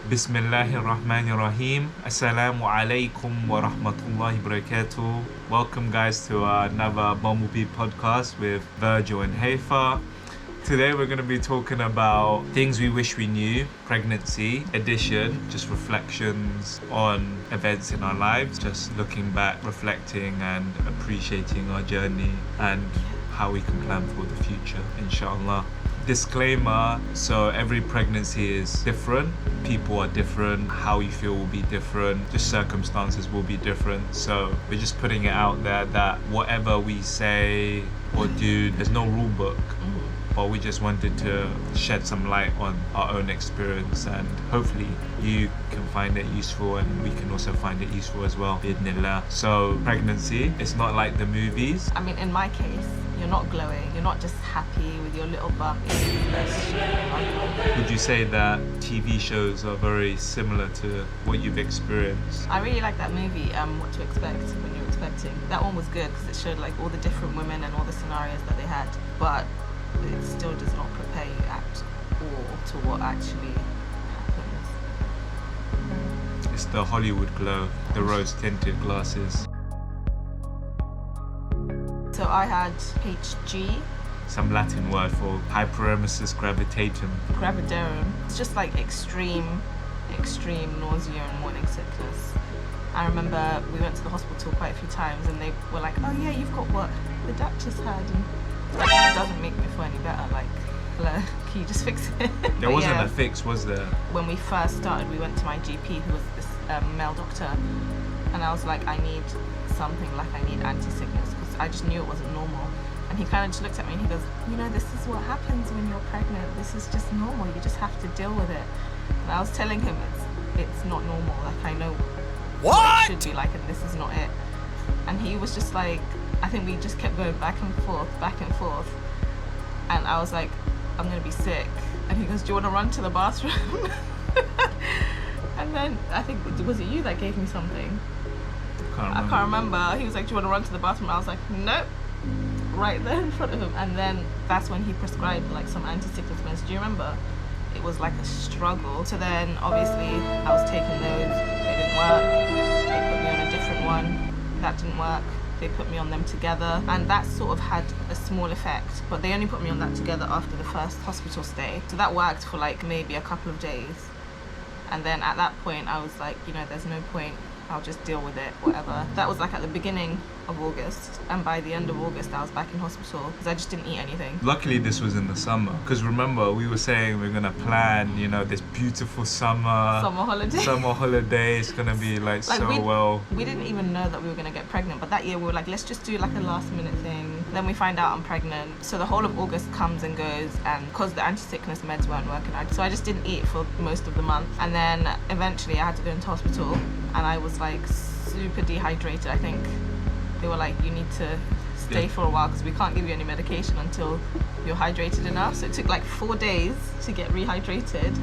Bismillahirrahmanirrahim. Assalamu alaikum wa rahmatullahi barakatuh. Welcome guys to another Bumblebee podcast with Vergil and Haifa. Today we're going to be talking about things we wish we knew, pregnancy edition, just reflections on events in our lives, just looking back, reflecting and appreciating our journey and how we can plan for the future, inshallah. Disclaimer, so every pregnancy is different, people are different, how you feel will be different, just circumstances will be different, so we're just putting it out there that whatever we say or do, there's no rule book, but we just wanted to shed some light on our own experience and hopefully you can find it useful and we can also find it useful as well, bi'idhnillah. So pregnancy, it's not like the movies. I mean, in my case, you're not glowing, you're not just happy with your little bump. Would you say that TV shows are very similar to what you've experienced? I really like that movie, What to Expect When You're Expecting. That one was good because it showed like all the different women and all the scenarios that they had, but it still does not prepare you at all to what actually happens. It's the Hollywood glow, the rose-tinted glasses. So I had HG. Some Latin word for hyperemesis gravitatum. Gravidarum. It's just like extreme nausea and morning sickness. I remember we went to the hospital quite a few times and they were like, oh yeah, you've got what the Duchess had. And it doesn't make me feel any better. Like, hello, can you just fix it? There wasn't a fix, was there? When we first started, we went to my GP, who was this male doctor, and I was like, I need something, like I need anti-sickness, because I just knew it wasn't normal. And he kind of just looked at me and he goes, you know, this is what happens when you're pregnant. This is just normal. You just have to deal with it. And I was telling him it's not normal. Like, I know what it should be like, and this is not it. And he was just like, I think we just kept going back and forth. And I was like, I'm going to be sick. And he goes, do you want to run to the bathroom? And then I think, was it you that gave me something? I can't remember. He was like, do you want to run to the bathroom? I was like, nope. Right there in front of him. And then that's when he prescribed like some anti-sickness meds. Do you remember? It was like a struggle. So then obviously I was taking those. They didn't work. They put me on a different one. That didn't work. They put me on them together, and that sort of had a small effect, but they only put me on that together after the first hospital stay. So that worked for like maybe a couple of days. And then at that point I was like, you know, there's no point, I'll just deal with it, whatever. That was like at the beginning of August, and by the end of August I was back in hospital because I just didn't eat anything. Luckily this was in the summer, because remember we were saying we're gonna plan, you know, this beautiful summer holiday. It's gonna be like we didn't even know that we were gonna get pregnant, but that year we were like, let's just do like a last minute thing. Then we find out I'm pregnant, so the whole of August comes and goes, and because the anti-sickness meds weren't working, so I just didn't eat for most of the month. And then eventually I had to go into hospital, and I was like super dehydrated. I think they were like, you need to stay for a while because we can't give you any medication until you're hydrated enough. So it took like 4 days to get rehydrated,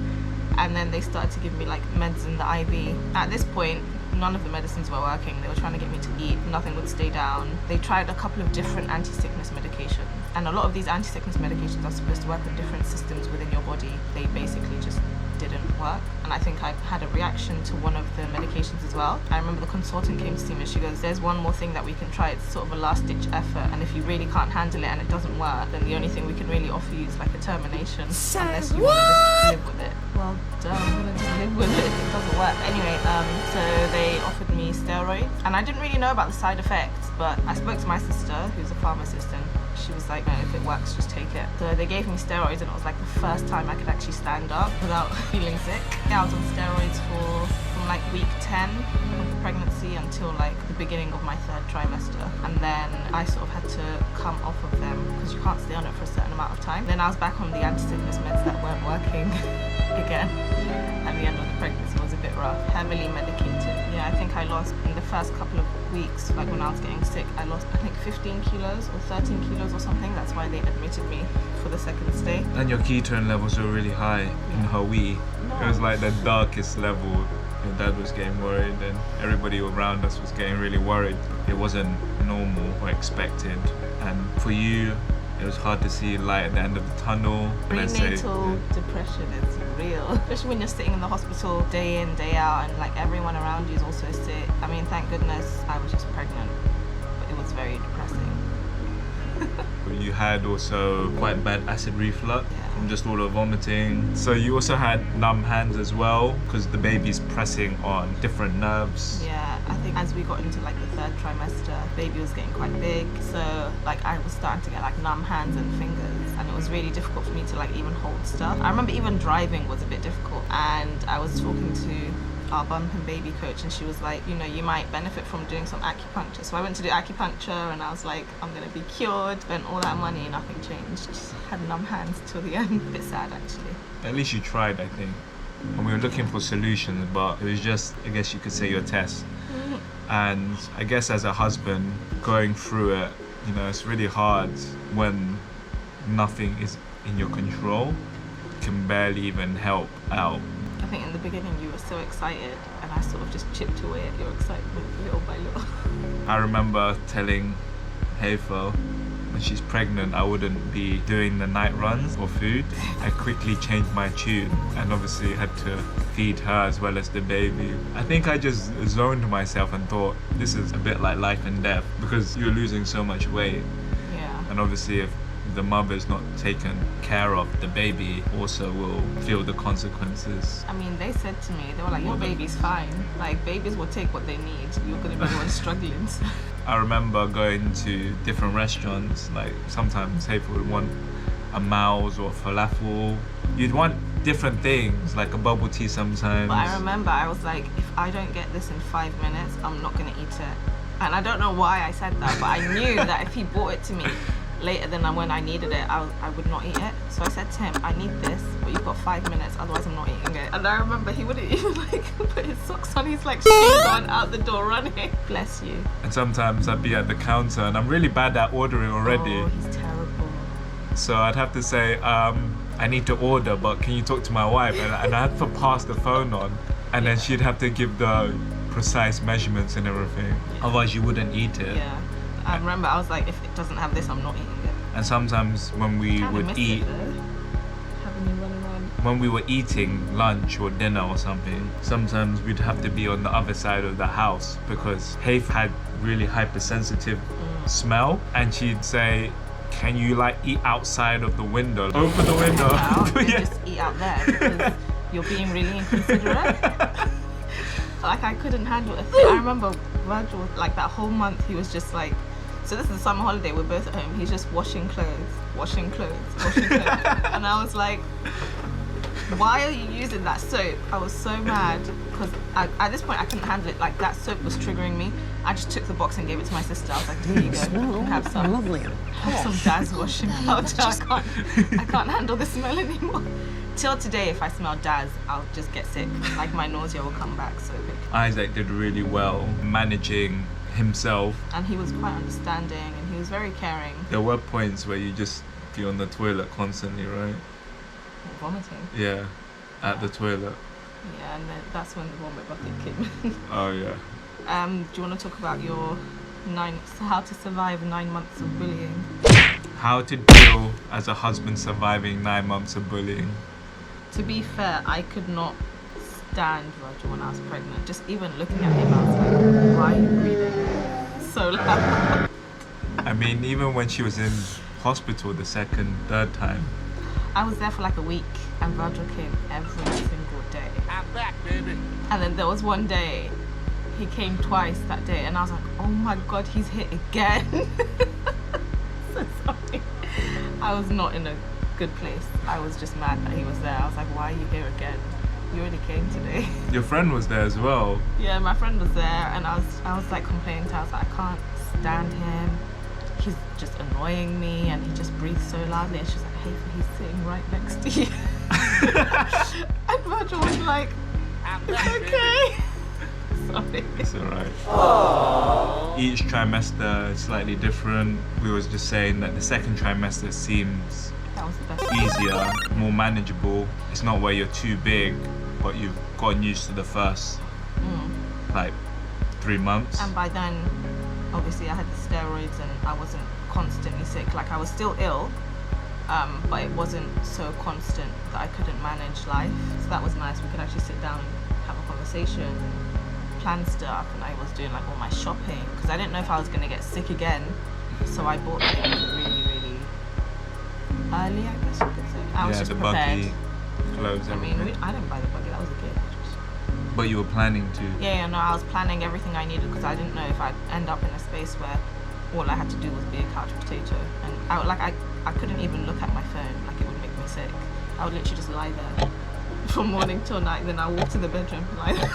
and then they started to give me like meds in the IV. At this point, none of the medicines were working. They were trying to get me to eat, nothing would stay down. They tried a couple of different anti-sickness medications, and a lot of these anti-sickness medications are supposed to work with different systems within your body. They basically just didn't work, and I think I had a reaction to one of the medications as well. I remember the consultant came to see me and she goes, there's one more thing that we can try. It's sort of a last-ditch effort, and if you really can't handle it and it doesn't work, then the only thing we can really offer you is like a termination, unless you want to just live with it. Well, I'm gonna just live with it if it doesn't work. Anyway, so they offered me steroids, and I didn't really know about the side effects, but I spoke to my sister, who's a pharmacist, and she was like, no, if it works, just take it. So they gave me steroids, and it was like the first time I could actually stand up without feeling sick. Yeah, I was on steroids from like week 10 of the pregnancy until like the beginning of my 3rd trimester. And then I sort of had to come off of them because you can't stay on it for a certain amount of time. Then I was back on the anti-sickness meds that weren't working again. At the end of the pregnancy was a bit rough, heavily medicated. Yeah, I think I lost in the first couple of weeks, like when I was getting sick, I lost I think 15 kilos or 13 kilos or something. That's why they admitted me for the second stay. And your ketone levels were really high in Hawaii. No. It was like the darkest level. Your dad was getting worried and everybody around us was getting really worried. It wasn't normal or expected. And for you, It was hard to see light at the end of the tunnel. Prenatal depression is real, especially when you're sitting in the hospital day in, day out, and like everyone around you is also sick. I mean, thank goodness I was just pregnant, but it was very depressing. You had also quite bad acid reflux Yeah. from just all the vomiting. So you also had numb hands as well because the baby's pressing on different nerves. Yeah, I think as we got into like the 3rd trimester, baby was getting quite big, so like I was starting to get like numb hands and fingers, and it was really difficult for me to like even hold stuff. I remember even driving was a bit difficult, and I was talking to our bump and baby coach, and she was like, you know, you might benefit from doing some acupuncture. So I went to do acupuncture, and I was like, I'm gonna be cured. Spent all that money, nothing changed. Just had numb hands till the end. A bit sad actually. At least you tried, I think. And we were looking for solutions, but it was just, I guess you could say, your test. And I guess as a husband, going through it, you know, it's really hard when nothing is in your control. You can barely even help out. I think in the beginning you were so excited, and I sort of just chipped away at your excitement little by little. I remember telling Hafer when she's pregnant I wouldn't be doing the night runs for food. I quickly changed my tune and obviously had to feed her as well as the baby. I think I just zoned myself and thought this is a bit like life and death because you're losing so much weight. Yeah. And obviously if the mother's not taken care of, the baby also will feel the consequences. I mean, they said to me, they were like, your baby's fine. Like, babies will take what they need. You're going to be the one struggling. I remember going to different restaurants, like sometimes Hafer would want a mouse or falafel. You'd want different things, like a bubble tea sometimes. But I remember I was like, if I don't get this in 5 minutes, I'm not going to eat it. And I don't know why I said that, but I knew that if he brought it to me later than when I needed it, I would not eat it. So I said to him, I need this, but you've got 5 minutes, otherwise I'm not eating it. And I remember he wouldn't even like put his socks on, he's like shoes on, out the door running. Bless you. And sometimes I'd be at the counter and I'm really bad at ordering already. Oh, he's terrible. So I'd have to say, I need to order, but can you talk to my wife? And I had to pass the phone on, and then she'd have to give the precise measurements and everything. Otherwise you wouldn't eat it. Yeah. I remember I was like, if it doesn't have this, I'm not eating it. And sometimes when we Kinda would miss eat, it, though, having you run around. when we were eating lunch or dinner or something, sometimes we'd have to be on the other side of the house because Hafe had really hypersensitive smell, and she'd say, can you like eat outside of the window? Open the window. And just eat out there because you're being really inconsiderate. Like, I couldn't handle it. I remember Vergil, like that whole month, he was just like, so this is the summer holiday, we're both at home, he's just washing clothes. And I was like, why are you using that soap? I was so mad because at this point I couldn't handle it. Like, that soap was triggering me. I just took the box and gave it to my sister. I was like, here you go, you can have some. Have some Daz washing powder. I can't handle the smell anymore. Till today, if I smell Daz, I'll just get sick. Like, my nausea will come back so quick. Isaac did really well managing himself. And he was quite understanding, and he was very caring. There were points where you just be on the toilet constantly, right? Vomiting. Yeah, at the toilet. Yeah, and then that's when the vomit bucket came in. Oh yeah. Do you want to talk about your how to survive 9 months of bullying? How to deal as a husband surviving 9 months of bullying. To be fair, I could not stand Roger when I was pregnant. Just even looking at him, I was like, why are you breathing so loud? I mean, even when she was in hospital the second, third time. I was there for like a week, and Virgil came every single day. I'm back, baby. And then there was one day, he came twice that day, and I was like, oh my god, he's hit again. So sorry. I was not in a good place. I was just mad that he was there. I was like, why are you here again? You already came today. Your friend was there as well. Yeah, my friend was there, and I was like complaining to her. I was like, I can't stand him. He's just annoying me, and he just breathes so loudly. And she's like, hey, he's sitting right next to you. And Virgil was like, it's okay. Sorry. It's alright. Each trimester is slightly different. We was just saying that the second trimester seems That was the best. easier, more manageable. It's not where you're too big, but you've gotten used to the first like 3 months. And by then, obviously, I had the steroids, and I wasn't constantly sick. Like I was still ill, but it wasn't so constant that I couldn't manage life. So that was nice. We could actually sit down and have a conversation, plan stuff, and I was doing like all my shopping because I didn't know if I was gonna get sick again. So I bought things really early, I guess you could say. I was just the prepared. buggy, clothes, I everything. mean, I didn't buy the buggy. That was a gift. But you were planning to. Yeah, no, I was planning everything I needed because I didn't know if I'd end up in a space where all I had to do was be a couch potato, and I couldn't even look at my phone. Like it would make me sick. I would literally just lie there from morning till night. Then I walk to the bedroom and lie there.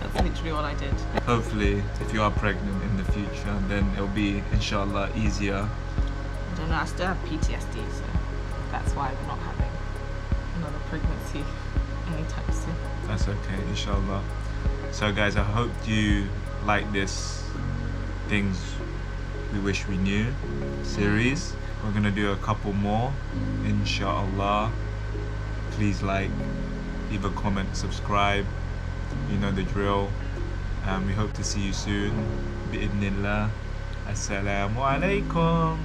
That's literally what I did. Hopefully, if you are pregnant in the future, then it'll be, inshallah, easier. I don't know. I still have PTSD, so that's why I'm not having another pregnancy anytime soon. That's okay, inshallah. So guys, I hope you like this Things We Wish We Knew series. We're gonna do a couple more, inshallah. Please like, leave a comment, subscribe. You know the drill. We hope to see you soon. Bi'idhnillah. Assalamu alaikum.